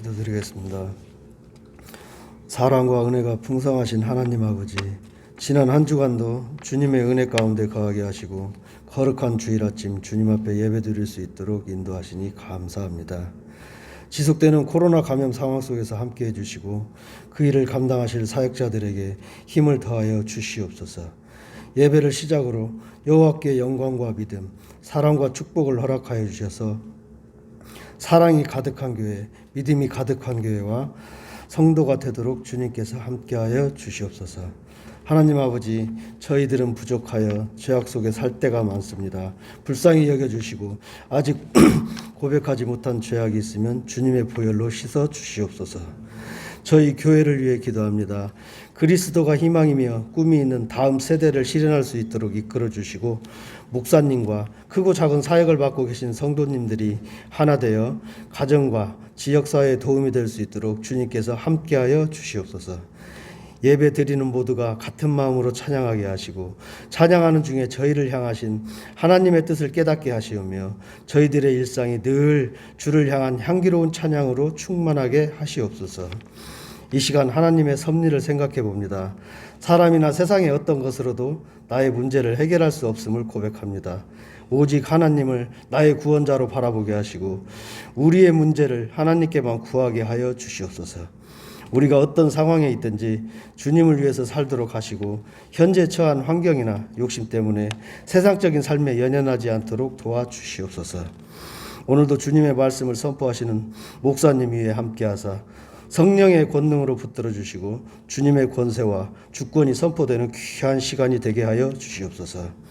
기도드리겠습니다. 사랑과 은혜가 풍성하신 하나님 아버지, 지난 한 주간도 주님의 은혜 가운데 거하게 하시고 거룩한 주일 아침 주님 앞에 예배드릴 수 있도록 인도하시니 감사합니다. 지속되는 코로나 감염 상황 속에서 함께해 주시고 그 일을 감당하실 사역자들에게 힘을 더하여 주시옵소서. 예배를 시작으로 여호와께 영광과 믿음, 사랑과 축복을 허락하여 주셔서 사랑이 가득한 교회, 믿음이 가득한 교회와 성도가 되도록 주님께서 함께하여 주시옵소서. 하나님 아버지, 저희들은 부족하여 죄악 속에 살 때가 많습니다. 불쌍히 여겨주시고 아직 고백하지 못한 죄악이 있으면 주님의 보혈로 씻어 주시옵소서. 저희 교회를 위해 기도합니다. 그리스도가 희망이며 꿈이 있는 다음 세대를 실현할 수 있도록 이끌어 주시고 목사님과 크고 작은 사역을 맡고 계신 성도님들이 하나 되어 가정과 지역사회에 도움이 될 수 있도록 주님께서 함께하여 주시옵소서. 예배 드리는 모두가 같은 마음으로 찬양하게 하시고 찬양하는 중에 저희를 향하신 하나님의 뜻을 깨닫게 하시오며 저희들의 일상이 늘 주를 향한 향기로운 찬양으로 충만하게 하시옵소서. 이 시간 하나님의 섭리를 생각해 봅니다. 사람이나 세상의 어떤 것으로도 나의 문제를 해결할 수 없음을 고백합니다. 오직 하나님을 나의 구원자로 바라보게 하시고 우리의 문제를 하나님께만 구하게 하여 주시옵소서. 우리가 어떤 상황에 있든지 주님을 위해서 살도록 하시고 현재 처한 환경이나 욕심 때문에 세상적인 삶에 연연하지 않도록 도와주시옵소서. 오늘도 주님의 말씀을 선포하시는 목사님 위에 함께하사 성령의 권능으로 붙들어 주시고 주님의 권세와 주권이 선포되는 귀한 시간이 되게 하여 주시옵소서.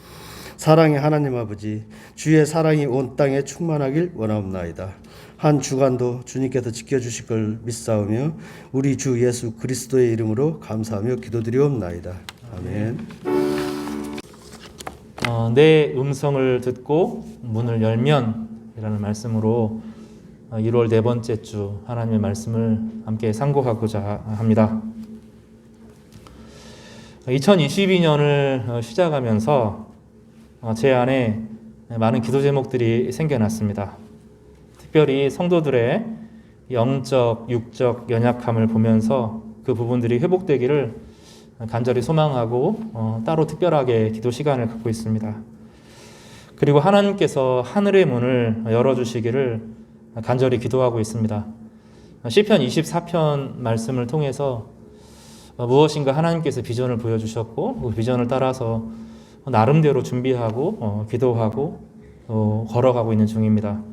사랑의 하나님 아버지, 주의 사랑이 온 땅에 충만하길 원하옵나이다. 한 주간도 주님께서 지켜주실 걸 믿사오며 우리 주 예수 그리스도의 이름으로 감사하며 기도드리옵나이다. 아멘. 내 음성을 듣고 문을 열면 이라는 말씀으로 1월 네 번째 주 하나님의 말씀을 함께 상고하고자 합니다. 2022년을 시작하면서 제 안에 많은 기도 제목들이 생겨났습니다. 특별히 성도들의 영적, 육적 연약함을 보면서 그 부분들이 회복되기를 간절히 소망하고 따로 특별하게 기도 시간을 갖고 있습니다. 그리고 하나님께서 하늘의 문을 열어주시기를 간절히 기도하고 있습니다. 시편 24편 말씀을 통해서 무엇인가 하나님께서 비전을 보여주셨고 그 비전을 따라서 나름대로 준비하고 기도하고 걸어가고 있는 중입니다.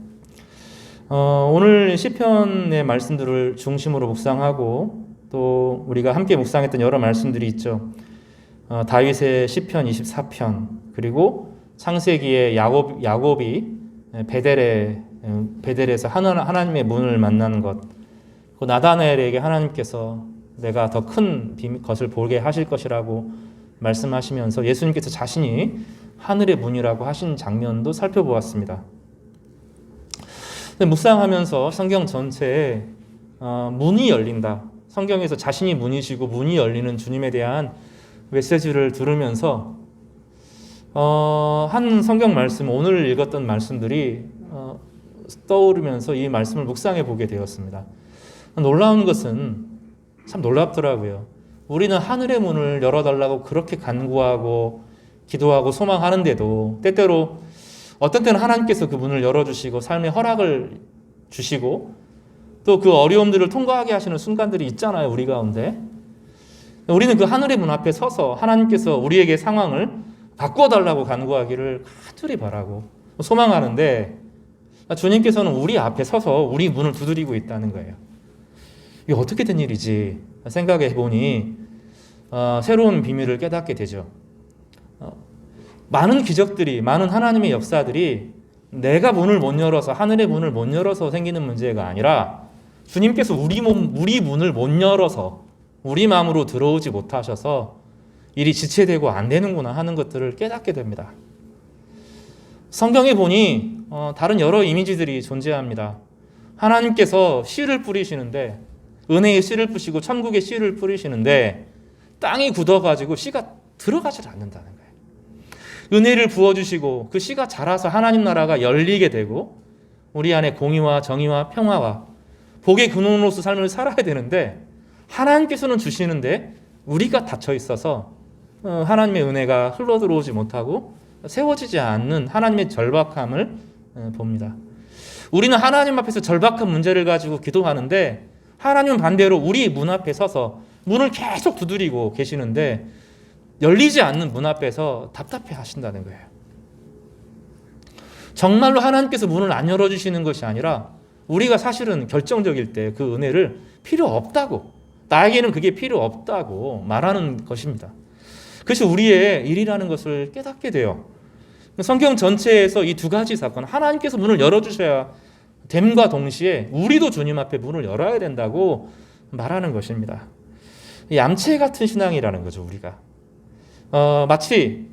오늘 시편의 말씀들을 중심으로 묵상하고 또 우리가 함께 묵상했던 여러 말씀들이 있죠. 다윗의 시편 24편 그리고 창세기의 야곱이 베델에서 하나님의 문을 만나는 것, 그 나다나엘에게 하나님께서 내가 더 큰 것을 보게 하실 것이라고 말씀하시면서 예수님께서 자신이 하늘의 문이라고 하신 장면도 살펴보았습니다. 묵상하면서 성경 전체에 문이 열린다, 성경에서 자신이 문이시고 문이 열리는 주님에 대한 메시지를 들으면서 한 성경 말씀, 오늘 읽었던 말씀들이 떠오르면서 이 말씀을 묵상해 보게 되었습니다. 놀라운 것은 참 놀랍더라고요. 우리는 하늘의 문을 열어달라고 그렇게 간구하고 기도하고 소망하는데도 때때로 어떤 때는 하나님께서 그 문을 열어주시고 삶의 허락을 주시고 또 그 어려움들을 통과하게 하시는 순간들이 있잖아요, 우리 가운데. 우리는 그 하늘의 문 앞에 서서 하나님께서 우리에게 상황을 바꿔달라고 간구하기를 간절히 바라고 소망하는데 주님께서는 우리 앞에 서서 우리 문을 두드리고 있다는 거예요. 이게 어떻게 된 일이지 생각해 보니 새로운 비밀을 깨닫게 되죠. 많은 기적들이, 많은 하나님의 역사들이 내가 문을 못 열어서, 하늘의 문을 못 열어서 생기는 문제가 아니라 주님께서 우리 문을 못 열어서 우리 마음으로 들어오지 못하셔서 일이 지체되고 안 되는구나 하는 것들을 깨닫게 됩니다. 성경에 보니 다른 여러 이미지들이 존재합니다. 하나님께서 씨를 뿌리시는데, 은혜의 씨를 뿌시고 천국의 씨를 뿌리시는데 땅이 굳어가지고 씨가 들어가질 않는다는 거예요. 은혜를 부어주시고 그 씨가 자라서 하나님 나라가 열리게 되고 우리 안에 공의와 정의와 평화와 복의 근원으로서 삶을 살아야 되는데 하나님께서는 주시는데 우리가 닫혀 있어서 하나님의 은혜가 흘러들어오지 못하고 세워지지 않는 하나님의 절박함을 봅니다. 우리는 하나님 앞에서 절박한 문제를 가지고 기도하는데 하나님은 반대로 우리 문 앞에 서서 문을 계속 두드리고 계시는데 열리지 않는 문 앞에서 답답해 하신다는 거예요. 정말로 하나님께서 문을 안 열어주시는 것이 아니라 우리가 사실은 결정적일 때 그 은혜를 필요 없다고, 나에게는 그게 필요 없다고 말하는 것입니다. 그것이 우리의 일이라는 것을 깨닫게 돼요. 성경 전체에서 이 두 가지 사건, 하나님께서 문을 열어주셔야 됨과 동시에 우리도 주님 앞에 문을 열어야 된다고 말하는 것입니다. 얌체 같은 신앙이라는 거죠, 우리가. 마치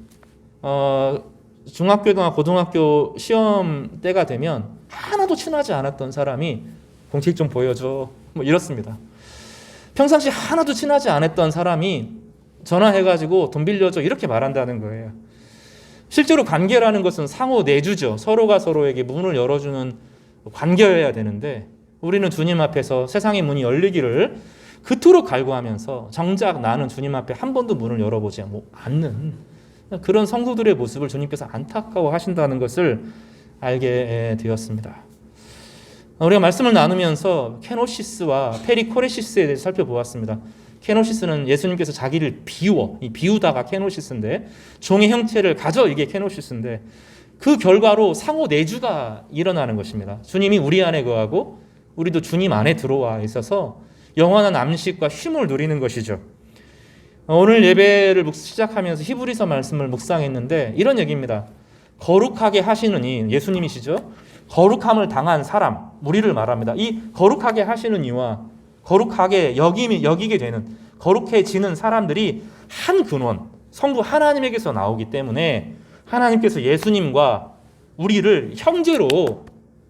중학교나 고등학교 시험 때가 되면 하나도 친하지 않았던 사람이 공책 좀 보여줘, 뭐 이렇습니다. 평상시 하나도 친하지 않았던 사람이 전화해가지고 돈 빌려줘 이렇게 말한다는 거예요. 실제로 관계라는 것은 상호 내주죠. 서로가 서로에게 문을 열어주는 관계여야 되는데 우리는 주님 앞에서 세상의 문이 열리기를 그토록 갈구하면서 정작 나는 주님 앞에 한 번도 문을 열어보지 않는 그런 성도들의 모습을 주님께서 안타까워 하신다는 것을 알게 되었습니다. 우리가 말씀을 나누면서 케노시스와 페리코레시스에 대해서 살펴보았습니다. 케노시스는 예수님께서 자기를 비우다가 케노시스인데 종의 형체를 가져 이게 케노시스인데 그 결과로 상호 내주가 일어나는 것입니다. 주님이 우리 안에 거하고 우리도 주님 안에 들어와 있어서 영원한 안식과 쉼을 누리는 것이죠. 오늘 예배를 시작하면서 히브리서 말씀을 묵상했는데 이런 얘기입니다. 거룩하게 하시는 이 예수님이시죠. 거룩함을 당한 사람, 우리를 말합니다. 이 거룩하게 하시는 이와 거룩하게 여기게 되는, 거룩해지는 사람들이 한 근원, 성부 하나님에게서 나오기 때문에 하나님께서 예수님과 우리를 형제로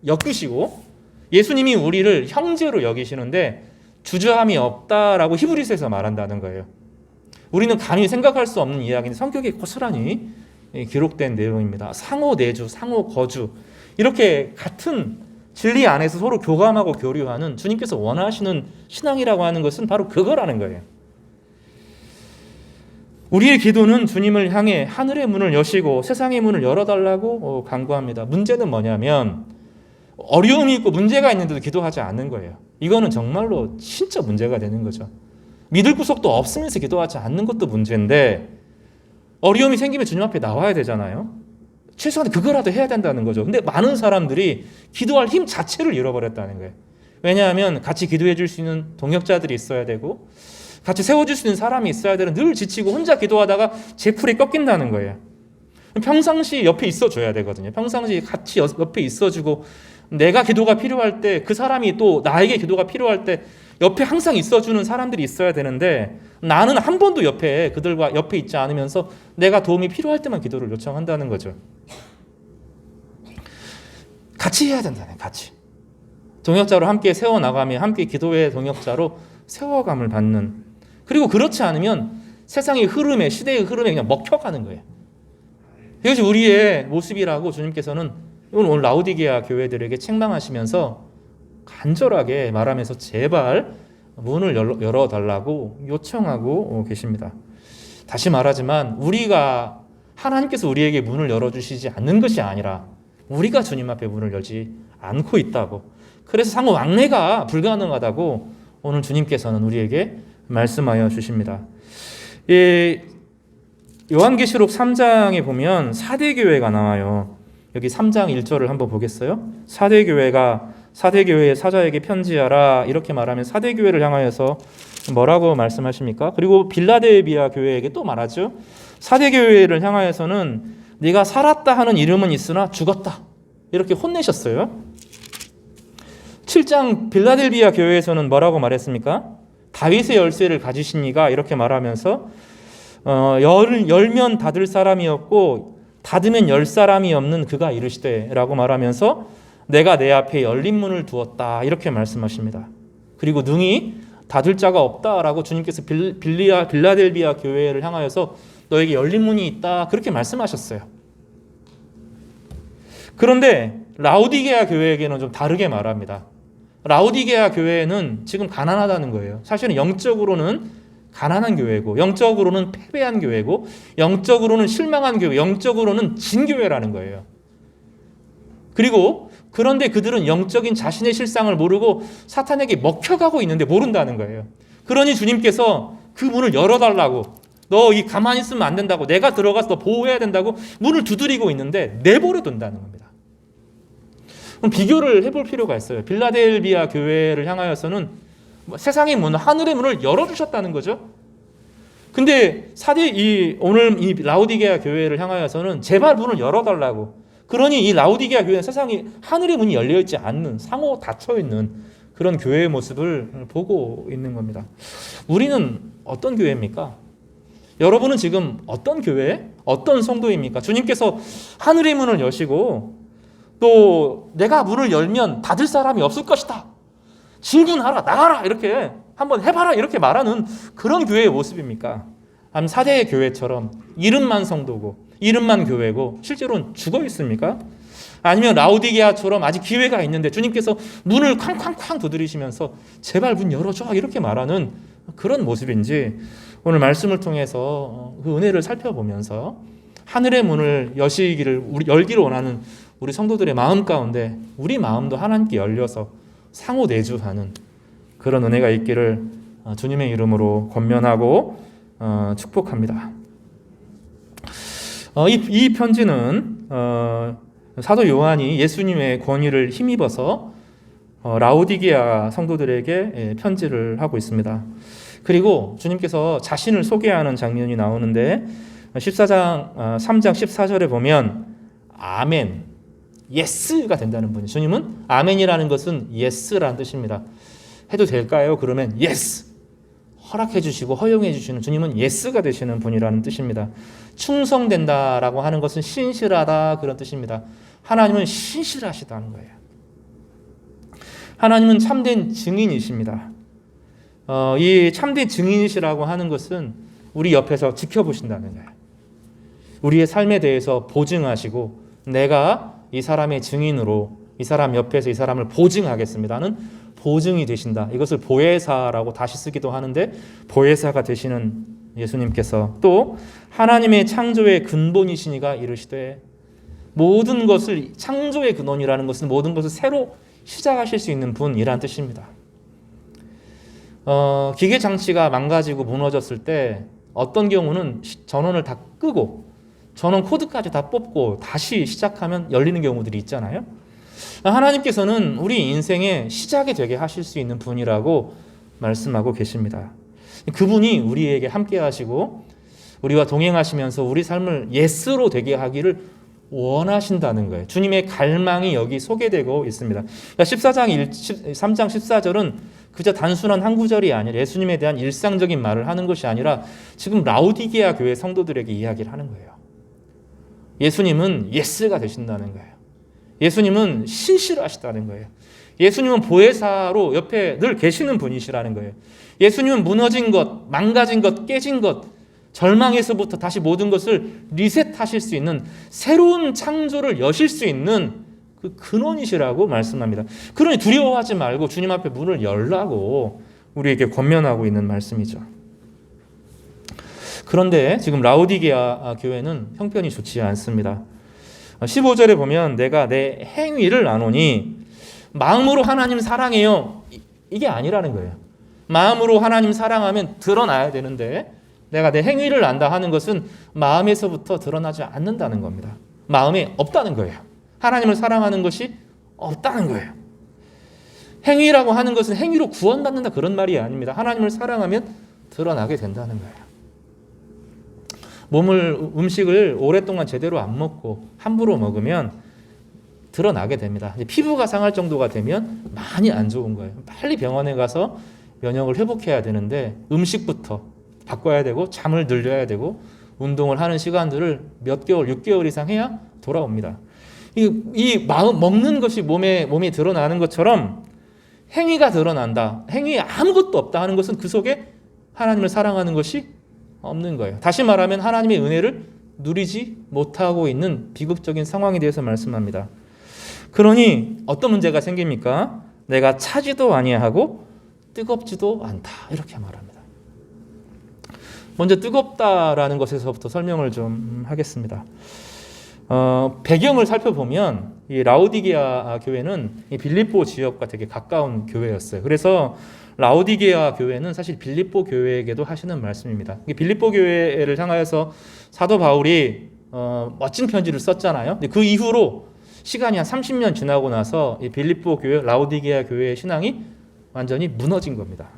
엮으시고 예수님이 우리를 형제로 여기시는데 주저함이 없다라고 히브리서에서 말한다는 거예요. 우리는 감히 생각할 수 없는 이야기인데 성격에 고스란히 기록된 내용입니다. 상호 내주, 상호 거주 이렇게 같은 진리 안에서 서로 교감하고 교류하는 주님께서 원하시는 신앙이라고 하는 것은 바로 그거라는 거예요. 우리의 기도는 주님을 향해 하늘의 문을 여시고 세상의 문을 열어달라고 간구합니다. 문제는 뭐냐면 어려움이 있고 문제가 있는데도 기도하지 않는 거예요. 이거는 정말로 진짜 문제가 되는 거죠. 믿을 구석도 없으면서 기도하지 않는 것도 문제인데 어려움이 생기면 주님 앞에 나와야 되잖아요. 최소한 그거라도 해야 된다는 거죠. 근데 많은 사람들이 기도할 힘 자체를 잃어버렸다는 거예요. 왜냐하면 같이 기도해 줄 수 있는 동역자들이 있어야 되고 같이 세워줄 수 있는 사람이 있어야 되는, 늘 지치고 혼자 기도하다가 제풀이 꺾인다는 거예요. 평상시 옆에 있어줘야 되거든요. 평상시 같이 옆에 있어주고 내가 기도가 필요할 때 그 사람이 또 나에게 기도가 필요할 때 옆에 항상 있어주는 사람들이 있어야 되는데 나는 한 번도 그들과 옆에 있지 않으면서 내가 도움이 필요할 때만 기도를 요청한다는 거죠. 같이 해야 된다네, 같이. 동역자로 함께 세워나가며 함께 기도의 동역자로 세워감을 받는. 그리고 그렇지 않으면 세상의 흐름에, 시대의 흐름에 그냥 먹혀가는 거예요. 이것이 우리의 모습이라고 주님께서는 오늘 라우디게아 교회들에게 책망하시면서 간절하게 말하면서 제발 문을 열어달라고 요청하고 계십니다. 다시 말하지만 하나님께서 우리에게 문을 열어주시지 않는 것이 아니라 우리가 주님 앞에 문을 열지 않고 있다고, 그래서 상호 왕래가 불가능하다고 오늘 주님께서는 우리에게 말씀하여 주십니다. 요한계시록 3장에 보면 사대교회가 나와요. 여기 3장 1절을 한번 보겠어요? 사대교회의 사자에게 편지하라 이렇게 말하면 사대교회를 향하여서 뭐라고 말씀하십니까? 그리고 빌라델비아 교회에게 또 말하죠. 사대교회를 향하여서는 네가 살았다 하는 이름은 있으나 죽었다 이렇게 혼내셨어요. 7장 빌라델비아 교회에서는 뭐라고 말했습니까? 다윗의 열쇠를 가지신 이가 이렇게 말하면서 열면 닫을 사람이 없고 닫으면 열 사람이 없는 그가 이르시되 라고 말하면서 내가 내 앞에 열린 문을 두었다 이렇게 말씀하십니다. 그리고 능히 닫을 자가 없다라고 주님께서 빌라델비아 교회를 향하여서 너에게 열린 문이 있다 그렇게 말씀하셨어요. 그런데 라우디게아 교회에게는 좀 다르게 말합니다. 라오디게아 교회는 지금 가난하다는 거예요. 사실은 영적으로는 가난한 교회고, 영적으로는 패배한 교회고, 영적으로는 실망한 교회, 영적으로는 진 교회라는 거예요. 그리고 그런데 그들은 영적인 자신의 실상을 모르고 사탄에게 먹혀가고 있는데 모른다는 거예요. 그러니 주님께서 그 문을 열어달라고, 너 이 가만히 있으면 안 된다고, 내가 들어가서 너 보호해야 된다고 문을 두드리고 있는데 내버려 둔다는 겁니다. 그럼 비교를 해볼 필요가 있어요. 빌라델비아 교회를 향하여서는 세상의 문, 하늘의 문을 열어주셨다는 거죠. 근데 오늘 이 라오디게아 교회를 향하여서는 제발 문을 열어달라고. 그러니 이 라오디게아 교회는 세상에 하늘의 문이 열려있지 않는, 상호 닫혀있는 그런 교회의 모습을 보고 있는 겁니다. 우리는 어떤 교회입니까? 여러분은 지금 어떤 교회, 어떤 성도입니까? 주님께서 하늘의 문을 여시고 또 내가 문을 열면 닫을 사람이 없을 것이다, 질문하라, 나가라, 이렇게 한번 해봐라, 이렇게 말하는 그런 교회의 모습입니까? 아니면 사대의 교회처럼 이름만 성도고 이름만 교회고 실제로는 죽어 있습니까? 아니면 라오디게아처럼 아직 기회가 있는데 주님께서 문을 쾅쾅쾅 두드리시면서 제발 문 열어줘, 이렇게 말하는 그런 모습인지 오늘 말씀을 통해서 그 은혜를 살펴보면서 하늘의 문을 열기를 원하는 우리 성도들의 마음 가운데 우리 마음도 하나님께 열려서 상호 내주하는 그런 은혜가 있기를 주님의 이름으로 권면하고 축복합니다. 이 편지는 사도 요한이 예수님의 권위를 힘입어서 라오디게아 성도들에게 편지를 하고 있습니다. 그리고 주님께서 자신을 소개하는 장면이 나오는데 14장 3장 14절에 보면 아멘, 예스가 된다는 분이, 주님은 아멘이라는 것은 예스라는 뜻입니다. 해도 될까요? 그러면 예스, 허락해 주시고 허용해 주시는, 주님은 예스가 되시는 분이라는 뜻입니다. 충성된다라고 하는 것은 신실하다, 그런 뜻입니다. 하나님은 신실하시다는 거예요. 하나님은 참된 증인이십니다. 이 참된 증인이시라고 하는 것은 우리 옆에서 지켜보신다는 거예요. 우리의 삶에 대해서 보증하시고 내가 이 사람의 증인으로 이 사람 옆에서 이 사람을 보증하겠습니다는 보증이 되신다. 이것을 보혜사라고 다시 쓰기도 하는데 보혜사가 되시는 예수님께서 또 하나님의 창조의 근본이시니가 이르시되, 모든 것을, 창조의 근원이라는 것은 모든 것을 새로 시작하실 수 있는 분이라는 뜻입니다. 기계 장치가 망가지고 무너졌을 때 어떤 경우는 전원을 다 끄고 전원 코드까지 다 뽑고 다시 시작하면 열리는 경우들이 있잖아요. 하나님께서는 우리 인생의 시작이 되게 하실 수 있는 분이라고 말씀하고 계십니다. 그분이 우리에게 함께 하시고 우리와 동행하시면서 우리 삶을 예스로 되게 하기를 원하신다는 거예요. 주님의 갈망이 여기 소개되고 있습니다. 3장 14절은 그저 단순한 한 구절이 아니라 예수님에 대한 일상적인 말을 하는 것이 아니라 지금 라오디게아 교회 성도들에게 이야기를 하는 거예요. 예수님은 예스가 되신다는 거예요. 예수님은 신실하시다는 거예요. 예수님은 보혜사로 옆에 늘 계시는 분이시라는 거예요. 예수님은 무너진 것, 망가진 것, 깨진 것, 절망에서부터 다시 모든 것을 리셋하실 수 있는 새로운 창조를 여실 수 있는 그 근원이시라고 말씀합니다. 그러니 두려워하지 말고 주님 앞에 문을 열라고 우리에게 권면하고 있는 말씀이죠. 그런데 지금 라오디게아 교회는 형편이 좋지 않습니다. 15절에 보면 내가 내 행위를 아노니, 마음으로 하나님 사랑해요, 이게 아니라는 거예요. 마음으로 하나님 사랑하면 드러나야 되는데 내가 내 행위를 안다 하는 것은 마음에서부터 드러나지 않는다는 겁니다. 마음에 없다는 거예요. 하나님을 사랑하는 것이 없다는 거예요. 행위라고 하는 것은 행위로 구원받는다, 그런 말이 아닙니다. 하나님을 사랑하면 드러나게 된다는 거예요. 음식을 오랫동안 제대로 안 먹고 함부로 먹으면 드러나게 됩니다. 피부가 상할 정도가 되면 많이 안 좋은 거예요. 빨리 병원에 가서 면역을 회복해야 되는데 음식부터 바꿔야 되고 잠을 늘려야 되고 운동을 하는 시간들을 몇 개월, 6개월 이상 해야 돌아옵니다. 이 마음, 먹는 것이 몸에 드러나는 것처럼 행위가 드러난다, 행위에 아무것도 없다 하는 것은 그 속에 하나님을 사랑하는 것이 없는 거예요. 다시 말하면 하나님의 은혜를 누리지 못하고 있는 비극적인 상황에 대해서 말씀합니다. 그러니 어떤 문제가 생깁니까? 내가 차지도 아니하고 뜨겁지도 않다. 이렇게 말합니다. 먼저 뜨겁다라는 것에서부터 설명을 좀 하겠습니다. 배경을 살펴보면 이 라오디게아 교회는 이 빌립보 지역과 되게 가까운 교회였어요. 그래서 라오디게아 교회는 사실 빌립보 교회에게도 하시는 말씀입니다. 빌립보 교회를 향하여서 사도 바울이 멋진 편지를 썼잖아요. 근데 그 이후로 시간이 한 30년 지나고 나서 이 빌립보 교회, 라오디게아 교회의 신앙이 완전히 무너진 겁니다.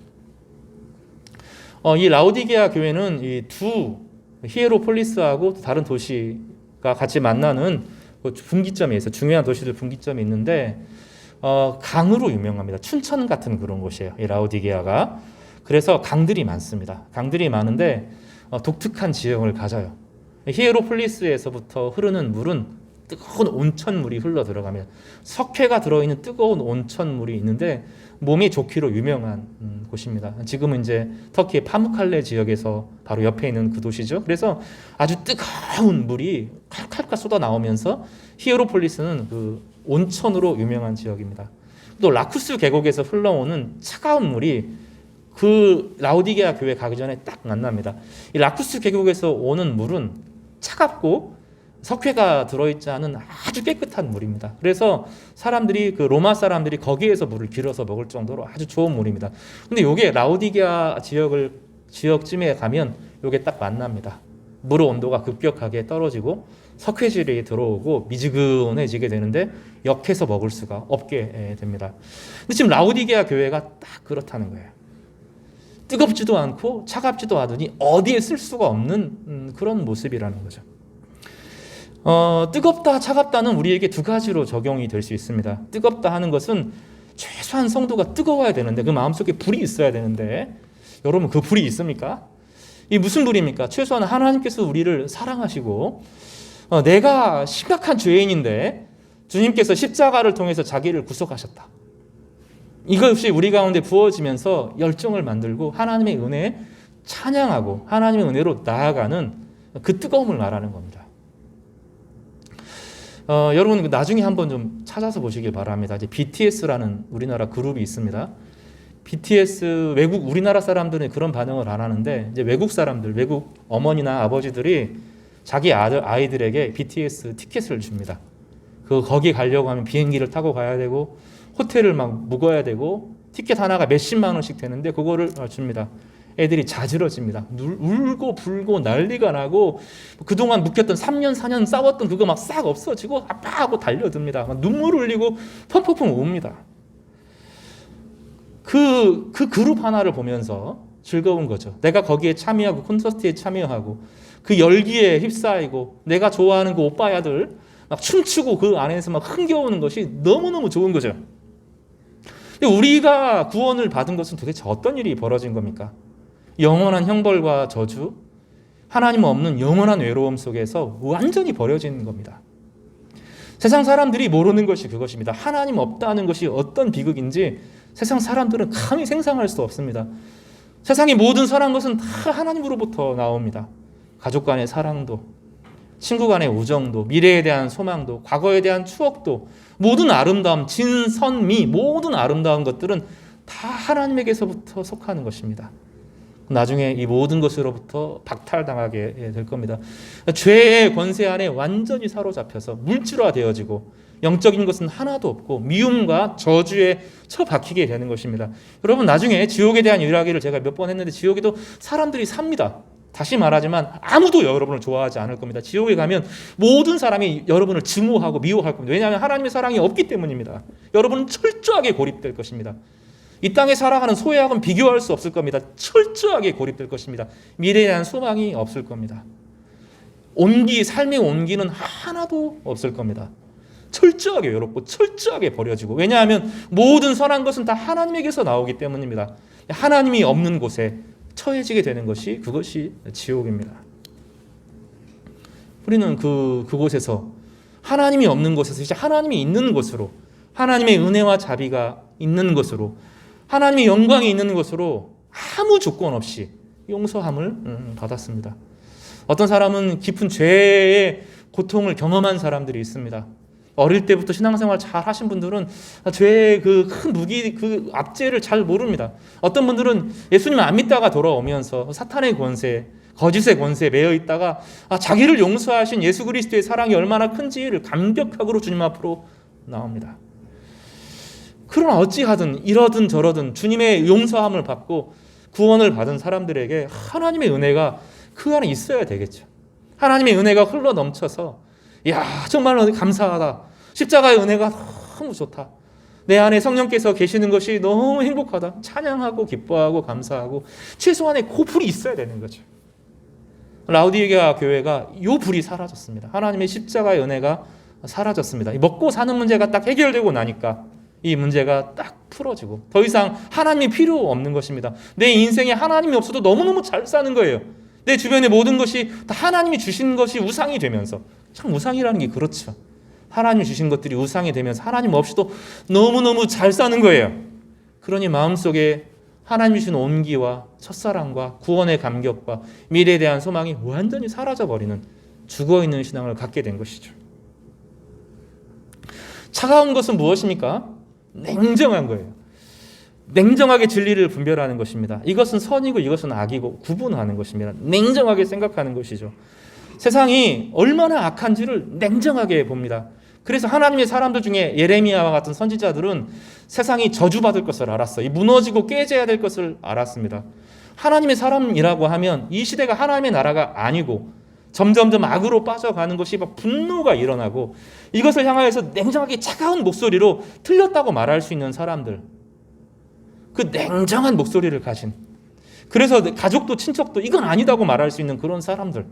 이 라오디게아 교회는 이 두 히에로폴리스하고 다른 도시가 같이 만나는 그 분기점에 있어요. 중요한 도시들 분기점이 있는데 강으로 유명합니다. 춘천 같은 그런 곳이에요. 이 라오디게아가. 그래서 강들이 많습니다. 강들이 많은데 독특한 지형을 가져요. 히에로폴리스에서부터 흐르는 물은 뜨거운 온천물이 흘러 들어갑니다. 석회가 들어있는 뜨거운 온천물이 있는데 몸에 좋기로 유명한 곳입니다. 지금은 이제 터키의 파무칼레 지역에서 바로 옆에 있는 그 도시죠. 그래서 아주 뜨거운 물이 칼칼칼 쏟아 나오면서 히에로폴리스는 그 온천으로 유명한 지역입니다. 또 라쿠스 계곡에서 흘러오는 차가운 물이 그 라오디게아 교회 가기 전에 딱 만납니다. 이 라쿠스 계곡에서 오는 물은 차갑고 석회가 들어있지 않은 아주 깨끗한 물입니다. 그래서 사람들이 그 로마 사람들이 거기에서 물을 길어서 먹을 정도로 아주 좋은 물입니다. 근데 이게 라오디게아 지역쯤에 가면 이게 딱 만납니다. 물의 온도가 급격하게 떨어지고 석회질이 들어오고 미지근해지게 되는데 역해서 먹을 수가 없게 됩니다. 근데 지금 라오디게아 교회가 딱 그렇다는 거예요. 뜨겁지도 않고 차갑지도 않으니 어디에 쓸 수가 없는 그런 모습이라는 거죠. 뜨겁다, 차갑다는 우리에게 두 가지로 적용이 될 수 있습니다. 뜨겁다 하는 것은 최소한 성도가 뜨거워야 되는데 그 마음속에 불이 있어야 되는데 여러분 그 불이 있습니까? 이 무슨 불입니까? 최소한 하나님께서 우리를 사랑하시고 내가 심각한 죄인인데 주님께서 십자가를 통해서 자기를 구속하셨다. 이것이 우리 가운데 부어지면서 열정을 만들고 하나님의 은혜에 찬양하고 하나님의 은혜로 나아가는 그 뜨거움을 말하는 겁니다. 여러분 나중에 한번 좀 찾아서 보시길 바랍니다. 이제 BTS라는 우리나라 그룹이 있습니다. BTS 외국 우리나라 사람들은 그런 반응을 안 하는데 이제 외국 사람들, 외국 어머니나 아버지들이 자기 아이들에게 BTS 티켓을 줍니다. 거기 가려고 하면 비행기를 타고 가야 되고 호텔을 막 묵어야 되고 티켓 하나가 몇십만 원씩 되는데 그거를 줍니다. 애들이 자지러집니다. 울고 불고 난리가 나고 그동안 묵혔던 3년 4년 싸웠던 그거 막 싹 없어지고 아빠하고 달려듭니다. 막 눈물 흘리고 펑펑펑 웁니다. 그 그룹 하나를 보면서 즐거운 거죠. 내가 거기에 참여하고 콘서트에 참여하고 그 열기에 휩싸이고 내가 좋아하는 그 오빠야들 막 춤추고 그 안에서 막 흥겨우는 것이 너무너무 좋은 거죠. 근데 우리가 구원을 받은 것은 도대체 어떤 일이 벌어진 겁니까? 영원한 형벌과 저주, 하나님 없는 영원한 외로움 속에서 완전히 버려진 겁니다. 세상 사람들이 모르는 것이 그것입니다. 하나님 없다는 것이 어떤 비극인지 세상 사람들은 감히 생각할 수 없습니다. 세상의 모든 선한 것은 다 하나님으로부터 나옵니다. 가족 간의 사랑도, 친구 간의 우정도, 미래에 대한 소망도, 과거에 대한 추억도, 모든 아름다움, 진, 선, 미, 모든 아름다운 것들은 다 하나님에게서부터 속하는 것입니다. 나중에 이 모든 것으로부터 박탈당하게 될 겁니다. 죄의 권세 안에 완전히 사로잡혀서 물질화되어지고 영적인 것은 하나도 없고 미움과 저주에 처박히게 되는 것입니다. 여러분 나중에 지옥에 대한 이야기를 제가 몇 번 했는데 지옥에도 사람들이 삽니다. 다시 말하지만 아무도 여러분을 좋아하지 않을 겁니다. 지옥에 가면 모든 사람이 여러분을 증오하고 미워할 겁니다. 왜냐하면 하나님의 사랑이 없기 때문입니다. 여러분은 철저하게 고립될 것입니다. 이 땅에 살아가는 소외하고는 비교할 수 없을 겁니다. 철저하게 고립될 것입니다. 미래에 대한 소망이 없을 겁니다. 삶의 온기는 하나도 없을 겁니다. 철저하게 외롭고 철저하게 버려지고 왜냐하면 모든 선한 것은 다 하나님에게서 나오기 때문입니다. 하나님이 없는 곳에 처해지게 되는 그것이 지옥입니다. 우리는 그곳에서 하나님이 없는 곳에서 이제 하나님이 있는 곳으로 하나님의 은혜와 자비가 있는 곳으로 하나님의 영광이 있는 곳으로 아무 조건 없이 용서함을 받았습니다. 어떤 사람은 깊은 죄의 고통을 경험한 사람들이 있습니다. 어릴 때부터 신앙생활 잘 하신 분들은 죄의 그 큰 무기, 그 압제를 잘 모릅니다. 어떤 분들은 예수님을 안 믿다가 돌아오면서 사탄의 권세, 거짓의 권세에 매여 있다가 자기를 용서하신 예수 그리스도의 사랑이 얼마나 큰지를 감격하고 주님 앞으로 나옵니다. 그러나 어찌하든 이러든 저러든 주님의 용서함을 받고 구원을 받은 사람들에게 하나님의 은혜가 그 안에 있어야 되겠죠. 하나님의 은혜가 흘러 넘쳐서 야 정말 감사하다. 십자가의 은혜가 너무 좋다. 내 안에 성령께서 계시는 것이 너무 행복하다. 찬양하고 기뻐하고 감사하고 최소한의 그 불이 있어야 되는 거죠. 라우디게아 교회가 이 불이 사라졌습니다. 하나님의 십자가의 은혜가 사라졌습니다. 먹고 사는 문제가 딱 해결되고 나니까 이 문제가 딱 풀어지고 더 이상 하나님이 필요 없는 것입니다. 내 인생에 하나님이 없어도 너무너무 잘 사는 거예요. 내 주변의 모든 것이 다 하나님이 주신 것이 우상이 되면서, 참 우상이라는 게 그렇죠. 하나님이 주신 것들이 우상이 되면서 하나님 없이도 너무너무 잘 사는 거예요. 그러니 마음속에 하나님이 주신 온기와 첫사랑과 구원의 감격과 미래에 대한 소망이 완전히 사라져버리는 죽어있는 신앙을 갖게 된 것이죠. 차가운 것은 무엇입니까? 냉정한 거예요. 냉정하게 진리를 분별하는 것입니다. 이것은 선이고 이것은 악이고 구분하는 것입니다. 냉정하게 생각하는 것이죠. 세상이 얼마나 악한지를 냉정하게 봅니다. 그래서 하나님의 사람들 중에 예레미야와 같은 선지자들은 세상이 저주받을 것을 알았어요. 무너지고 깨져야 될 것을 알았습니다. 하나님의 사람이라고 하면 이 시대가 하나님의 나라가 아니고 점점점 악으로 빠져가는 것이 막 분노가 일어나고 이것을 향하여서 냉정하게 차가운 목소리로 틀렸다고 말할 수 있는 사람들, 그 냉정한 목소리를 가진, 그래서 가족도 친척도 이건 아니다고 말할 수 있는 그런 사람들,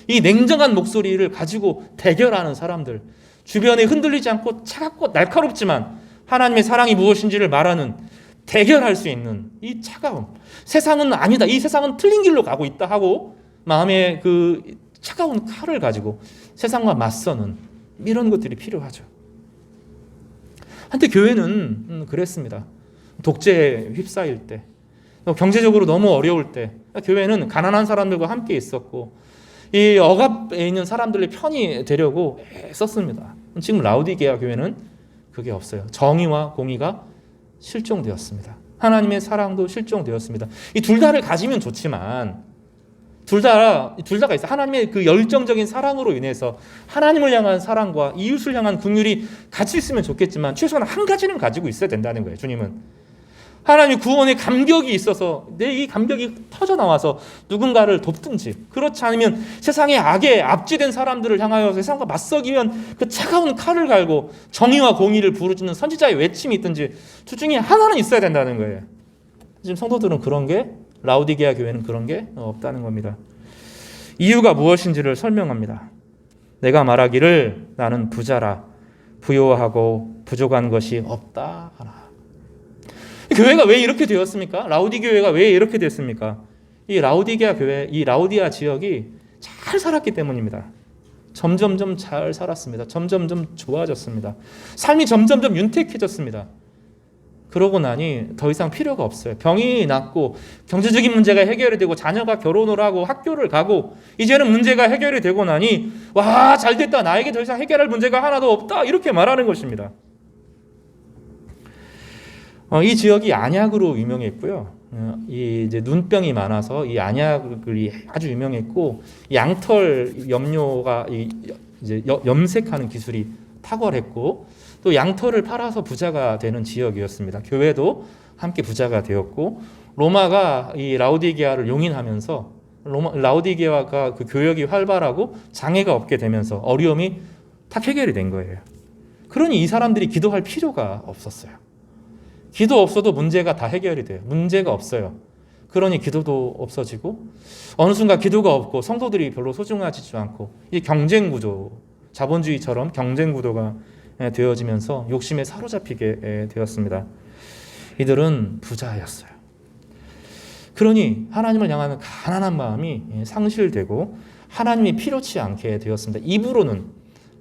이 냉정한 목소리를 가지고 대결하는 사람들, 주변에 흔들리지 않고 차갑고 날카롭지만 하나님의 사랑이 무엇인지를 말하는, 대결할 수 있는 이 차가움, 세상은 아니다, 이 세상은 틀린 길로 가고 있다 하고 마음에 그 차가운 칼을 가지고 세상과 맞서는 이런 것들이 필요하죠. 한때 교회는 그랬습니다. 독재에 휩싸일 때, 경제적으로 너무 어려울 때 교회는 가난한 사람들과 함께 있었고 이 억압에 있는 사람들의 편이 되려고 애썼습니다. 지금 라우디게아 교회는 그게 없어요. 정의와 공의가 실종되었습니다. 하나님의 사랑도 실종되었습니다. 이 둘 다를 가지면 좋지만 둘 다가 있어요. 하나님의 그 열정적인 사랑으로 인해서 하나님을 향한 사랑과 이웃을 향한 긍휼이 같이 있으면 좋겠지만 최소한 한 가지는 가지고 있어야 된다는 거예요. 주님은 하나님의 구원의 감격이 있어서 내 이 감격이 터져 나와서 누군가를 돕든지, 그렇지 않으면 세상의 악에 압지된 사람들을 향하여 세상과 맞서기 위한 그 차가운 칼을 갈고 정의와 공의를 부르짖는 선지자의 외침이 있든지 둘 중에 하나는 있어야 된다는 거예요. 지금 성도들은 그런 게, 라우디게아 교회는 그런 게 없다는 겁니다. 이유가 무엇인지를 설명합니다. 내가 말하기를 나는 부자라 부요하고 부족한 것이 없다 하나. 교회가 왜 이렇게 되었습니까? 라우디게아 교회가 왜 이렇게 됐습니까? 이 라우디게아 교회, 이 라우디아 지역이 잘 살았기 때문입니다. 점점점 잘 살았습니다. 점점점 좋아졌습니다. 삶이 점점점 윤택해졌습니다. 그러고 나니 더 이상 필요가 없어요. 병이 낫고 경제적인 문제가 해결이 되고 자녀가 결혼을 하고 학교를 가고 이제는 문제가 해결이 되고 나니 와, 잘 됐다. 나에게 더 이상 해결할 문제가 하나도 없다. 이렇게 말하는 것입니다. 이 지역이 안약으로 유명했고요. 이 이제 눈병이 많아서 이 안약이 아주 유명했고 양털 염료가 이제 염색하는 기술이 탁월했고 또 양털을 팔아서 부자가 되는 지역이었습니다. 교회도 함께 부자가 되었고 로마가 이 라우디게아를 용인하면서 라우디게아가 그 교역이 활발하고 장애가 없게 되면서 어려움이 탁 해결이 된 거예요. 그러니 이 사람들이 기도할 필요가 없었어요. 기도 없어도 문제가 다 해결이 돼요. 문제가 없어요. 그러니 기도도 없어지고 어느 순간 기도가 없고 성도들이 별로 소중하지도 않고 이 경쟁 구조, 자본주의처럼 경쟁 구도가 되어지면서 욕심에 사로잡히게 되었습니다. 이들은 부자였어요. 그러니 하나님을 향하는 가난한 마음이 상실되고 하나님이 필요치 않게 되었습니다. 입으로는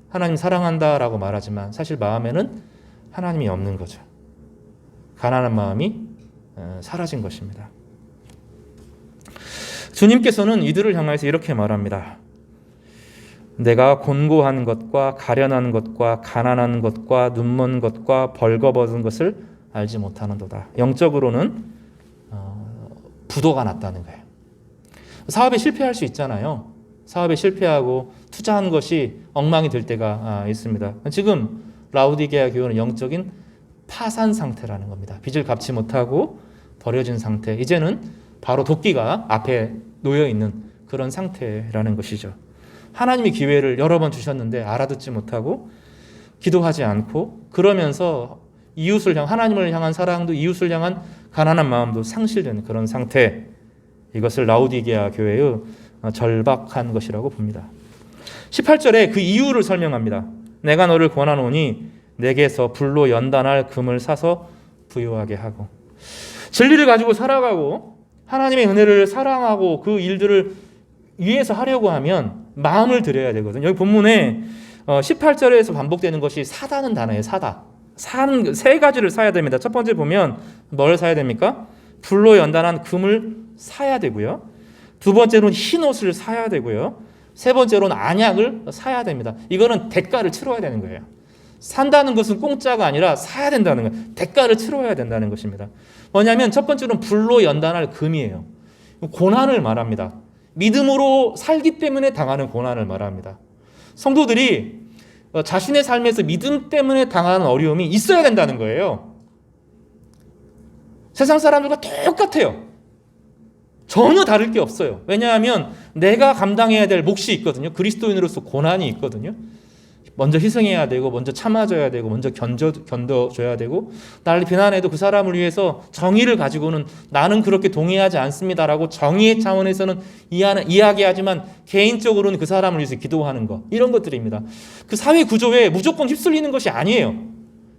하나님 사랑한다라고 말하지만 사실 마음에는 하나님이 없는 거죠. 가난한 마음이 사라진 것입니다. 주님께서는 이들을 향해서 이렇게 말합니다. 내가 곤고한 것과 가련한 것과 가난한 것과 눈먼 것과 벌거벗은 것을 알지 못하는도다. 영적으로는 부도가 났다는 거예요. 사업에 실패할 수 있잖아요. 사업에 실패하고 투자한 것이 엉망이 될 때가 있습니다. 지금 라우디게아 교회는 영적인 파산 상태라는 겁니다. 빚을 갚지 못하고 버려진 상태. 이제는 바로 도끼가 앞에 놓여 있는 그런 상태라는 것이죠. 하나님이 기회를 여러 번 주셨는데 알아듣지 못하고 기도하지 않고 그러면서 하나님을 향한 사랑도 이웃을 향한 가난한 마음도 상실되는 그런 상태. 이것을 라우디게아 교회의 절박한 것이라고 봅니다. 18절에 그 이유를 설명합니다. 내가 너를 권하노니 내게서 불로 연단할 금을 사서 부유하게 하고, 진리를 가지고 살아가고 하나님의 은혜를 사랑하고 그 일들을 위해서 하려고 하면 마음을 들여야 되거든요. 여기 본문에 18절에서 반복되는 것이 사다는 단어예요. 사다. 사는 세 가지를 사야 됩니다. 첫 번째 보면 뭘 사야 됩니까? 불로 연단한 금을 사야 되고요. 두 번째로는 흰 옷을 사야 되고요. 세 번째로는 안약을 사야 됩니다. 이거는 대가를 치러야 되는 거예요. 산다는 것은 공짜가 아니라 사야 된다는 거예요. 대가를 치러야 된다는 것입니다. 뭐냐면 첫 번째로는 불로 연단할 금이에요. 고난을 말합니다. 믿음으로 살기 때문에 당하는 고난을 말합니다. 성도들이 자신의 삶에서 믿음 때문에 당하는 어려움이 있어야 된다는 거예요. 세상 사람들과 똑같아요. 전혀 다를 게 없어요. 왜냐하면 내가 감당해야 될 몫이 있거든요. 그리스도인으로서 고난이 있거든요. 먼저 희생해야 되고, 먼저 참아줘야 되고, 먼저 견뎌줘야 되고, 나를 비난해도 그 사람을 위해서 정의를 가지고는 나는 그렇게 동의하지 않습니다라고 정의의 차원에서는 이야기하지만 개인적으로는 그 사람을 위해서 기도하는 것, 이런 것들입니다. 그 사회 구조에 무조건 휩쓸리는 것이 아니에요.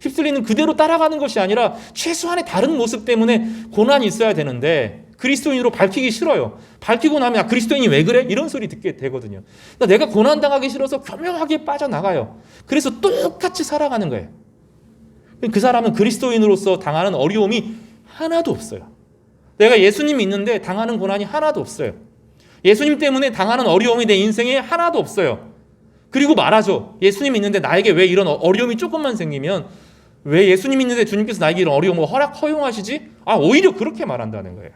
휩쓸리는 그대로 따라가는 것이 아니라 최소한의 다른 모습 때문에 고난이 있어야 되는데 그리스도인으로 밝히기 싫어요. 밝히고 나면 그리스도인이 왜 그래? 이런 소리 듣게 되거든요. 그러니까 내가 고난당하기 싫어서 교묘하게 빠져나가요. 그래서 똑같이 살아가는 거예요. 그 사람은 그리스도인으로서 당하는 어려움이 하나도 없어요. 내가 예수님 믿는데 당하는 고난이 하나도 없어요. 예수님 때문에 당하는 어려움이 내 인생에 하나도 없어요. 그리고 말하죠. 예수님 믿는데 나에게 왜 이런 어려움이 조금만 생기면 왜 예수님 믿는데 주님께서 나에게 이런 어려움을 허용하시지? 오히려 그렇게 말한다는 거예요.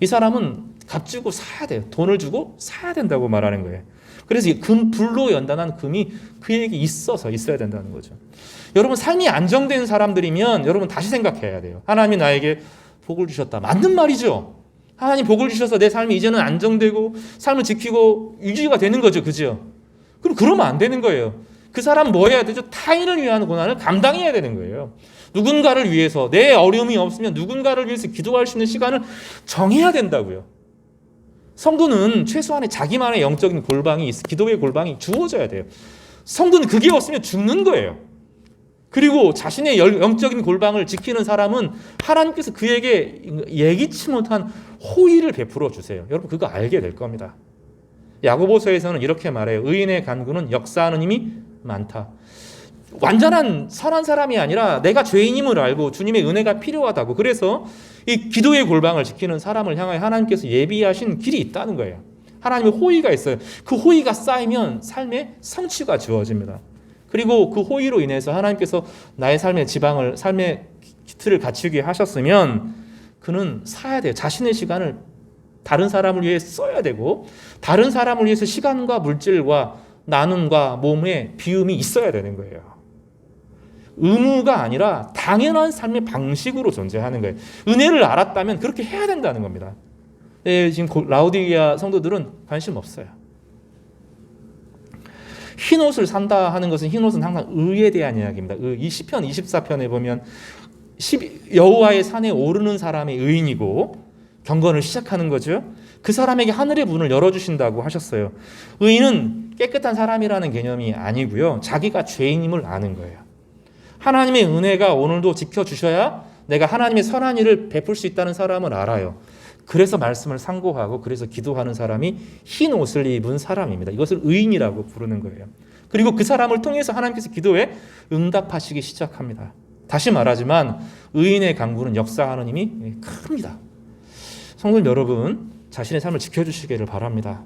이 사람은 값주고 사야 돼요. 돈을 주고 사야 된다고 말하는 거예요. 그래서 불로 연단한 금이 그에게 있어야 된다는 거죠. 여러분, 삶이 안정된 사람들이면 여러분 다시 생각해야 돼요. 하나님이 나에게 복을 주셨다. 맞는 말이죠. 하나님 복을 주셔서 내 삶이 이제는 안정되고 삶을 지키고 유지가 되는 거죠. 그죠? 그럼 그러면 안 되는 거예요. 그 사람은 뭐 해야 되죠? 타인을 위한 고난을 감당해야 되는 거예요. 누군가를 위해서, 내 어려움이 없으면 누군가를 위해서 기도할 수 있는 시간을 정해야 된다고요. 성도는 최소한의 자기만의 영적인 기도의 골방이 주어져야 돼요. 성도는 그게 없으면 죽는 거예요. 그리고 자신의 영적인 골방을 지키는 사람은 하나님께서 그에게 예기치 못한 호의를 베풀어 주세요. 여러분 그거 알게 될 겁니다. 야고보서에서는 이렇게 말해요. 의인의 간구는 역사하는 힘이 많다. 완전한 선한 사람이 아니라 내가 죄인임을 알고 주님의 은혜가 필요하다고, 그래서 이 기도의 골방을 지키는 사람을 향하여 하나님께서 예비하신 길이 있다는 거예요. 하나님의 호의가 있어요. 그 호의가 쌓이면 삶에 성취가 주어집니다. 그리고 그 호의로 인해서 하나님께서 나의 삶의 틀을 갖추게 하셨으면 그는 사야 돼요. 자신의 시간을 다른 사람을 위해 써야 되고, 다른 사람을 위해서 시간과 물질과 나눔과 몸에 비움이 있어야 되는 거예요. 의무가 아니라 당연한 삶의 방식으로 존재하는 거예요. 은혜를 알았다면 그렇게 해야 된다는 겁니다. 지금 라우디게아 성도들은 관심 없어요. 흰 옷을 산다 하는 것은, 흰 옷은 항상 의에 대한 이야기입니다. 이 시편 24편에 보면 여호와의 산에 오르는 사람의 의인이고 경건을 시작하는 거죠. 그 사람에게 하늘의 문을 열어주신다고 하셨어요. 의인은 깨끗한 사람이라는 개념이 아니고요. 자기가 죄인임을 아는 거예요. 하나님의 은혜가 오늘도 지켜주셔야 내가 하나님의 선한 일을 베풀 수 있다는 사람을 알아요. 그래서 말씀을 상고하고 그래서 기도하는 사람이 흰 옷을 입은 사람입니다. 이것을 의인이라고 부르는 거예요. 그리고 그 사람을 통해서 하나님께서 기도에 응답하시기 시작합니다. 다시 말하지만 의인의 강구는 역사하는 힘이 큽니다. 성도 여러분, 자신의 삶을 지켜주시기를 바랍니다.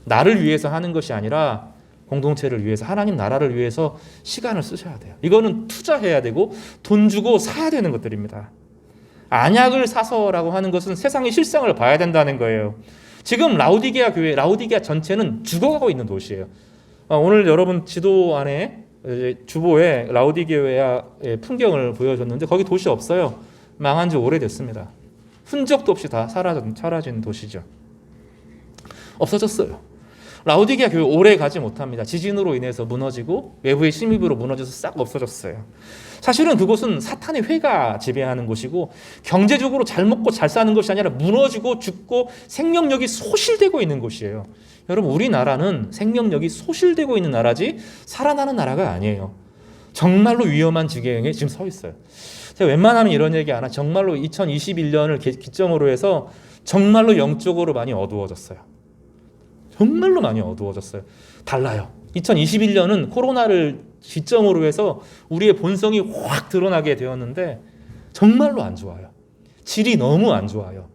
나를 위해서 하는 것이 아니라 공동체를 위해서, 하나님 나라를 위해서 시간을 쓰셔야 돼요. 이거는 투자해야 되고 돈 주고 사야 되는 것들입니다. 안약을 사서라고 하는 것은 세상의 실상을 봐야 된다는 거예요. 지금 라오디게아 교회, 라오디게아 전체는 죽어가고 있는 도시예요. 오늘 여러분 지도 안에 주보에 라오디게아의 풍경을 보여줬는데 거기 도시 없어요. 망한 지 오래됐습니다. 흔적도 없이 다 사라진 도시죠. 없어졌어요. 라오디게아 교회 오래 가지 못합니다. 지진으로 인해서 무너지고 외부의 침입으로 무너져서 싹 없어졌어요. 사실은 그곳은 사탄의 회가 지배하는 곳이고 경제적으로 잘 먹고 잘 사는 것이 아니라 무너지고 죽고 생명력이 소실되고 있는 곳이에요. 여러분, 우리나라는 생명력이 소실되고 있는 나라지 살아나는 나라가 아니에요. 정말로 위험한 지경에 지금 서 있어요. 제가 웬만하면 이런 얘기 안 하죠. 정말로 2021년을 기점으로 해서 정말로 영적으로 많이 어두워졌어요. 정말로 많이 어두워졌어요. 달라요. 2021년은 코로나를 기점으로 해서 우리의 본성이 확 드러나게 되었는데 정말로 안 좋아요. 질이 너무 안 좋아요.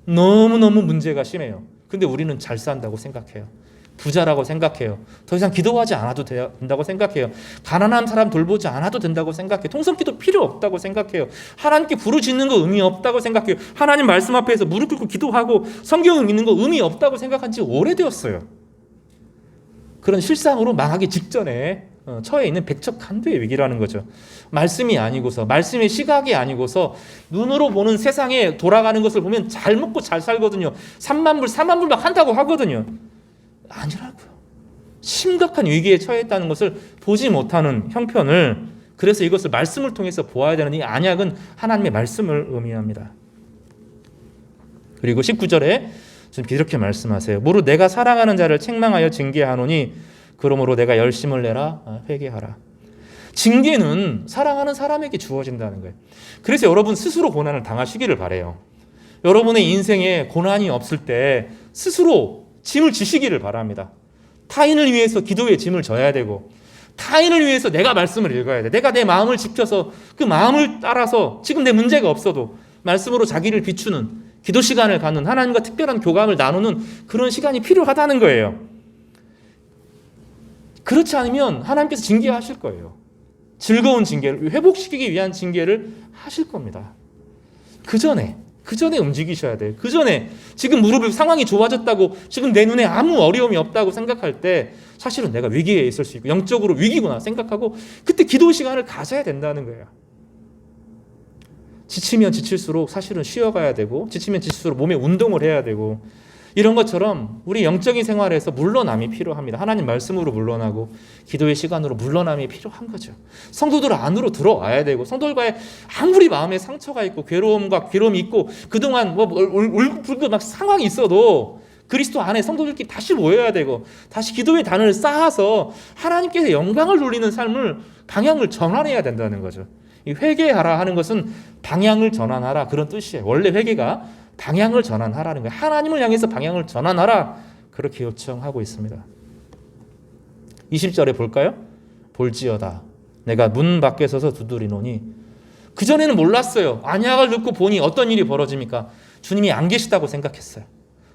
너무너무 문제가 심해요. 근데 우리는 잘 산다고 생각해요. 부자라고 생각해요. 더 이상 기도하지 않아도 된다고 생각해요. 가난한 사람 돌보지 않아도 된다고 생각해요. 통성기도 필요 없다고 생각해요. 하나님께 부르짖는 거 의미 없다고 생각해요. 하나님 말씀 앞에서 무릎 꿇고 기도하고 성경 읽는 거 의미 없다고 생각한 지 오래되었어요. 그런 실상으로 망하기 직전에 처해 있는 백척간두의 위기라는 거죠. 말씀이 아니고서, 말씀의 시각이 아니고서 눈으로 보는 세상에 돌아가는 것을 보면 잘 먹고 잘 살거든요. 3만 불, 4만 불 막 한다고 하거든요. 아니라고요. 심각한 위기에 처했다는 것을 보지 못하는 형편을, 그래서 이것을 말씀을 통해서 보아야 되는 이 안약은 하나님의 말씀을 의미합니다. 그리고 19절에 이렇게 말씀하세요. 무릇 내가 사랑하는 자를 책망하여 징계하노니 그러므로 내가 열심을 내라 회개하라. 징계는 사랑하는 사람에게 주어진다는 거예요. 그래서 여러분 스스로 고난을 당하시기를 바라요. 여러분의 인생에 고난이 없을 때 스스로 짐을 지시기를 바랍니다. 타인을 위해서 기도의 짐을 져야 되고, 타인을 위해서 내가 말씀을 읽어야 돼. 내가 내 마음을 지켜서 그 마음을 따라서 지금 내 문제가 없어도 말씀으로 자기를 비추는 기도 시간을 갖는, 하나님과 특별한 교감을 나누는 그런 시간이 필요하다는 거예요. 그렇지 않으면 하나님께서 징계하실 거예요. 즐거운 징계를, 회복시키기 위한 징계를 하실 겁니다. 그 전에 움직이셔야 돼요. 그 전에 지금 무릎이 상황이 좋아졌다고, 지금 내 눈에 아무 어려움이 없다고 생각할 때 사실은 내가 위기에 있을 수 있고 영적으로 위기구나 생각하고 그때 기도 시간을 가져야 된다는 거예요. 지치면 지칠수록 사실은 쉬어가야 되고, 지치면 지칠수록 몸에 운동을 해야 되고, 이런 것처럼 우리 영적인 생활에서 물러남이 필요합니다. 하나님 말씀으로 물러나고 기도의 시간으로 물러남이 필요한 거죠. 성도들 안으로 들어와야 되고, 성도들과의 아무리 마음에 상처가 있고 괴로움이 있고 그동안 울고 막 상황이 있어도 그리스도 안에 성도들끼리 다시 모여야 되고 다시 기도의 단을 쌓아서 하나님께서 영광을 돌리는 삶을, 방향을 전환해야 된다는 거죠. 이 회개하라 하는 것은 방향을 전환하라, 그런 뜻이에요. 원래 회개가 방향을 전환하라는 거예요. 하나님을 향해서 방향을 전환하라, 그렇게 요청하고 있습니다. 20절에 볼까요? 볼지어다 내가 문 밖에 서서 두드리노니. 그전에는 몰랐어요. 안약을 듣고 보니 어떤 일이 벌어집니까? 주님이 안 계시다고 생각했어요.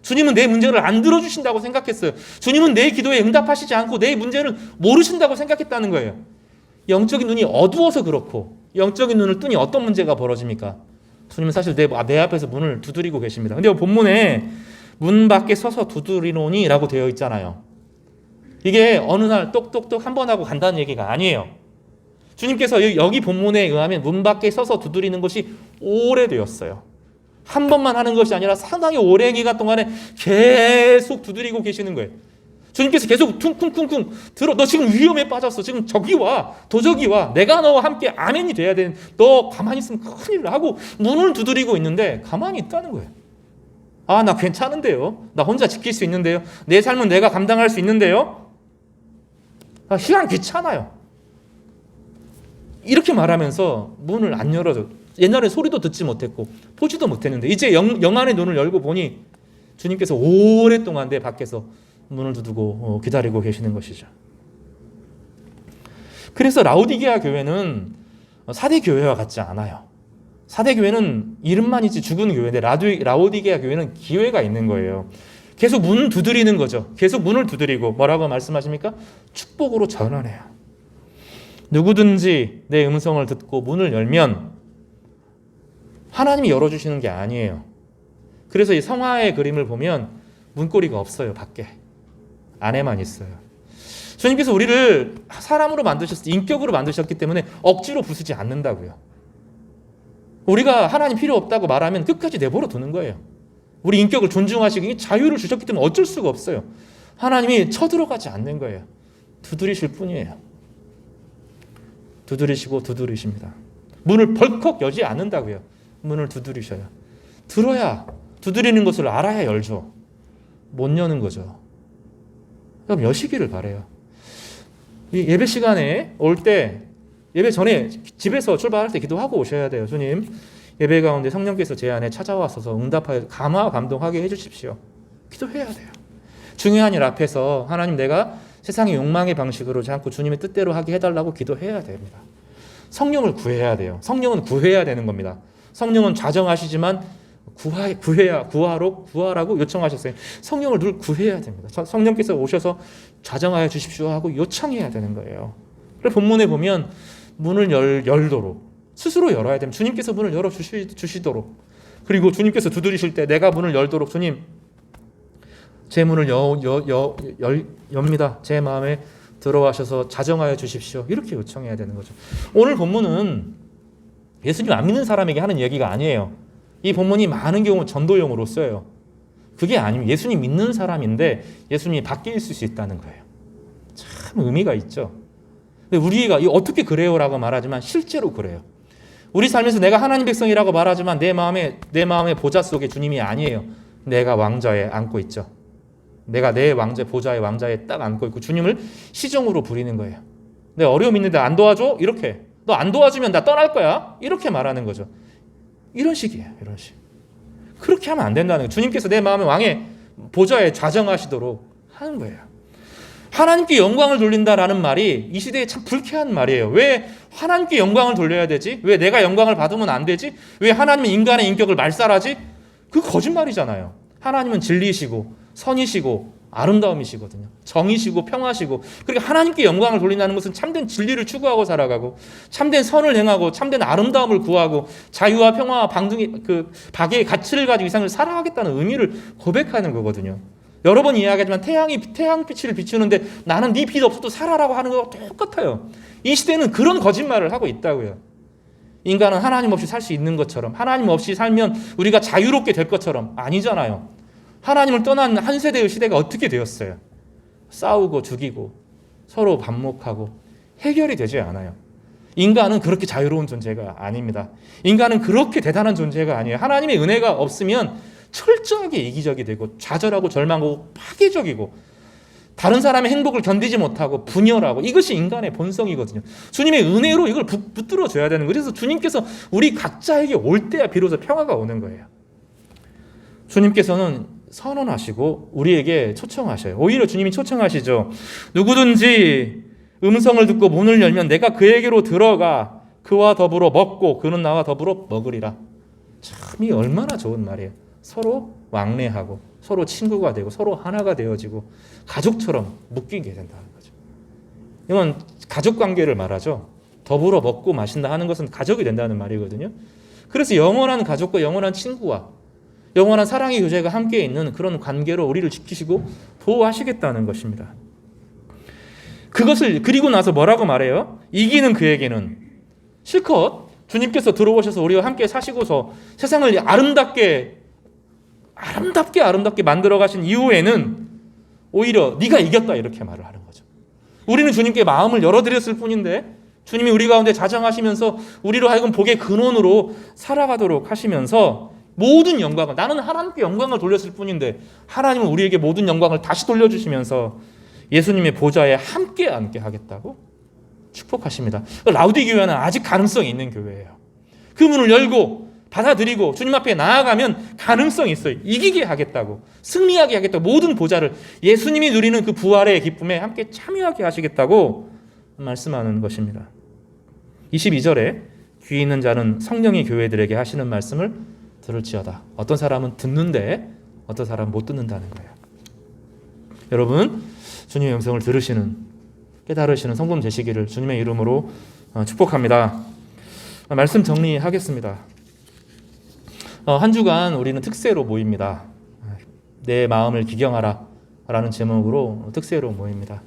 주님은 내 문제를 안 들어주신다고 생각했어요. 주님은 내 기도에 응답하시지 않고 내 문제를 모르신다고 생각했다는 거예요. 영적인 눈이 어두워서 그렇고, 영적인 눈을 뜨니 어떤 문제가 벌어집니까? 주님은 사실 내 앞에서 문을 두드리고 계십니다. 근데 본문에 문 밖에 서서 두드리노니 라고 되어 있잖아요. 이게 어느 날 똑똑똑 한 번 하고 간다는 얘기가 아니에요. 주님께서 여기 본문에 의하면 문 밖에 서서 두드리는 것이 오래되었어요. 한 번만 하는 것이 아니라 상당히 오랜 기간 동안에 계속 두드리고 계시는 거예요. 주님께서 계속 쿵쿵쿵쿵 너 지금 위험에 빠졌어. 지금 저기 와. 도저기 와. 내가 너와 함께 아멘이 돼야 되는, 너 가만히 있으면 큰일 하고 문을 두드리고 있는데 가만히 있다는 거예요. 아, 나 괜찮은데요. 나 혼자 지킬 수 있는데요. 내 삶은 내가 감당할 수 있는데요. 아, 시간 귀찮아요. 이렇게 말하면서 문을 안 열어줘. 옛날에 소리도 듣지 못했고 보지도 못했는데 이제 영안의 눈을 열고 보니 주님께서 오랫동안 내 밖에서 문을 두드고 기다리고 계시는 것이죠. 그래서 라오디게아 교회는 사대 교회와 같지 않아요. 사대 교회는 이름만 있지 죽은 교회인데 라오디게아 교회는 기회가 있는 거예요. 계속 문 두드리는 거죠. 계속 문을 두드리고 뭐라고 말씀하십니까? 축복으로 전환해요. 누구든지 내 음성을 듣고 문을 열면 하나님이 열어주시는 게 아니에요. 그래서 이 성화의 그림을 보면 문고리가 없어요. 밖에. 안에만 있어요. 주님께서 우리를 사람으로 만드셨을 때 인격으로 만드셨기 때문에 억지로 부수지 않는다고요. 우리가 하나님 필요 없다고 말하면 끝까지 내버려 두는 거예요. 우리 인격을 존중하시기 자유를 주셨기 때문에 어쩔 수가 없어요. 하나님이 쳐들어가지 않는 거예요. 두드리실 뿐이에요. 두드리시고 두드리십니다. 문을 벌컥 여지 않는다고요. 문을 두드리셔요. 들어야, 두드리는 것을 알아야 열죠. 못 여는 거죠. 그럼 여시기를 바래요. 이 예배 시간에 올 때 예배 전에 집에서 출발할 때 기도하고 오셔야 돼요. 주님, 예배 가운데 성령께서 제 안에 찾아와서 응답하여 감화 감동하게 해주십시오. 기도해야 돼요. 중요한 일 앞에서 하나님 내가 세상의 욕망의 방식으로 하지 않고 주님의 뜻대로 하게 해달라고 기도해야 됩니다. 성령을 구해야 돼요. 성령은 구해야 되는 겁니다. 성령은 좌정하시지만 구하라고 요청하셨어요. 성령을 늘 구해야 됩니다. 성령께서 오셔서 좌정하여 주십시오 하고 요청해야 되는 거예요. 그래서 본문에 보면 문을 열도록 스스로 열어야 됩니다. 주님께서 문을 열어주시도록. 그리고 주님께서 두드리실 때 내가 문을 열도록 주님 제 문을 엽니다. 제 마음에 들어와셔서 자정하여 주십시오. 이렇게 요청해야 되는 거죠. 오늘 본문은 예수님 안 믿는 사람에게 하는 얘기가 아니에요. 이 본문이 많은 경우 전도용으로 써요. 그게 아니면 예수님 믿는 사람인데 예수님이 밖에 있을 수 있다는 거예요. 참 의미가 있죠. 근데 우리가 어떻게 그래요라고 말하지만 실제로 그래요. 우리 삶에서 내가 하나님 백성이라고 말하지만 내 마음의 보좌 속에 주님이 아니에요. 내가 왕좌에 앉고 있죠. 내가 내 보좌의 왕좌에 딱 앉고 있고 주님을 시종으로 부리는 거예요. 내 어려움 있는데 안 도와줘? 이렇게. 너 안 도와주면 나 떠날 거야? 이렇게 말하는 거죠. 이런 식이에요. 이런 식. 그렇게 하면 안 된다는 거예요. 주님께서 내 마음의 왕의 보좌에 좌정하시도록 하는 거예요. 하나님께 영광을 돌린다라는 말이 이 시대에 참 불쾌한 말이에요. 왜 하나님께 영광을 돌려야 되지? 왜 내가 영광을 받으면 안 되지? 왜 하나님은 인간의 인격을 말살하지? 그 거짓말이잖아요. 하나님은 진리시고 선이시고 아름다움이시거든요. 정이시고 평화시고. 그러니까 하나님께 영광을 돌린다는 것은 참된 진리를 추구하고 살아가고 참된 선을 행하고 참된 아름다움을 구하고 자유와 평화와 박의 가치를 가지고 이 세상을 살아가겠다는 의미를 고백하는 거거든요. 여러 번 이야기하지만 태양빛을 비추는데 나는 네 빛 없어도 살아라고 하는 거와 똑같아요. 이 시대는 그런 거짓말을 하고 있다고요. 인간은 하나님 없이 살 수 있는 것처럼 하나님 없이 살면 우리가 자유롭게 될 것처럼 아니잖아요. 하나님을 떠난 한 세대의 시대가 어떻게 되었어요? 싸우고 죽이고 서로 반목하고 해결이 되지 않아요. 인간은 그렇게 자유로운 존재가 아닙니다. 인간은 그렇게 대단한 존재가 아니에요. 하나님의 은혜가 없으면 철저하게 이기적이 되고 좌절하고 절망하고 파괴적이고 다른 사람의 행복을 견디지 못하고 분열하고 이것이 인간의 본성이거든요. 주님의 은혜로 이걸 붙들어 줘야 되는 거예요. 그래서 주님께서 우리 각자에게 올 때야 비로소 평화가 오는 거예요. 주님께서는 선언하시고 우리에게 초청하셔요. 오히려 주님이 초청하시죠. 누구든지 음성을 듣고 문을 열면 내가 그에게로 들어가 그와 더불어 먹고 그는 나와 더불어 먹으리라. 참 이 얼마나 좋은 말이에요. 서로 왕래하고 서로 친구가 되고 서로 하나가 되어지고 가족처럼 묶이게 된다는 거죠. 이건 가족관계를 말하죠. 더불어 먹고 마신다 하는 것은 가족이 된다는 말이거든요. 그래서 영원한 가족과 영원한 친구와 영원한 사랑의 교제가 함께 있는 그런 관계로 우리를 지키시고 보호하시겠다는 것입니다. 그것을 그리고 나서 뭐라고 말해요? 이기는 그에게는 실컷 주님께서 들어오셔서 우리와 함께 사시고서 세상을 아름답게 만들어 가신 이후에는 오히려 네가 이겼다 이렇게 말을 하는 거죠. 우리는 주님께 마음을 열어드렸을 뿐인데 주님이 우리 가운데 자정하시면서 우리로 하여금 복의 근원으로 살아가도록 하시면서 모든 영광을 나는 하나님께 영광을 돌렸을 뿐인데 하나님은 우리에게 모든 영광을 다시 돌려주시면서 예수님의 보좌에 함께 앉게 하겠다고 축복하십니다. 라우디 교회는 아직 가능성이 있는 교회예요. 그 문을 열고 받아들이고 주님 앞에 나아가면 가능성이 있어요. 이기게 하겠다고 승리하게 하겠다고 모든 보좌를 예수님이 누리는 그 부활의 기쁨에 함께 참여하게 하시겠다고 말씀하는 것입니다. 22절에 귀 있는 자는 성령이 교회들에게 하시는 말씀을 들을지어다. 어떤 사람은 듣는데 어떤 사람은 못 듣는다는 거예요. 여러분 주님의 음성을 들으시는 깨달으시는 성도님 되시기를 주님의 이름으로 축복합니다. 말씀 정리하겠습니다. 한 주간 우리는 특세로 모입니다. 내 마음을 기경하라 라는 제목으로 특세로 모입니다.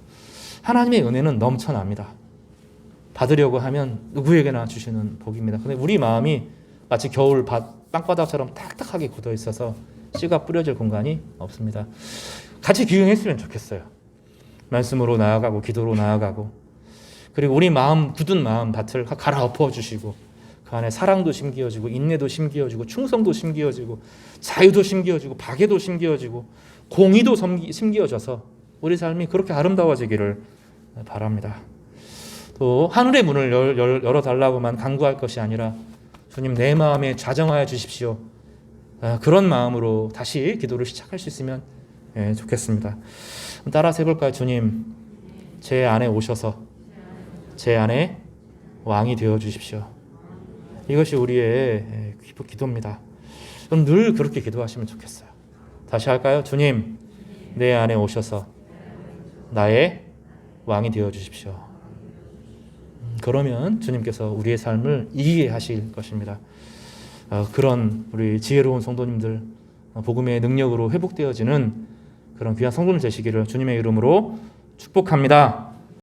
하나님의 은혜는 넘쳐납니다. 받으려고 하면 누구에게나 주시는 복입니다. 근데 우리 마음이 마치 겨울 땅바닥처럼 딱딱하게 굳어 있어서 씨가 뿌려질 공간이 없습니다. 같이 기경했으면 좋겠어요. 말씀으로 나아가고 기도로 나아가고, 그리고 우리 마음 굳은 마음 밭을 갈아엎어 주시고 그 안에 사랑도 심기어지고 인내도 심기어지고 충성도 심기어지고 자유도 심기어지고 박애도 심기어지고 공의도 심기어져서 우리 삶이 그렇게 아름다워지기를 바랍니다. 또 하늘의 문을 열어달라고만 간구할 것이 아니라 주님 내 마음에 좌정하여 주십시오. 그런 마음으로 다시 기도를 시작할 수 있으면 좋겠습니다. 따라서 해볼까요? 주님 제 안에 오셔서 제 안에 왕이 되어 주십시오. 이것이 우리의 기도입니다. 그럼 늘 그렇게 기도하시면 좋겠어요. 다시 할까요? 주님 내 안에 오셔서 나의 왕이 되어 주십시오. 그러면 주님께서 우리의 삶을 이기게 하실 것입니다. 그런 우리 지혜로운 성도님들, 복음의 능력으로 회복되어지는 그런 귀한 성도님 되시기를 주님의 이름으로 축복합니다.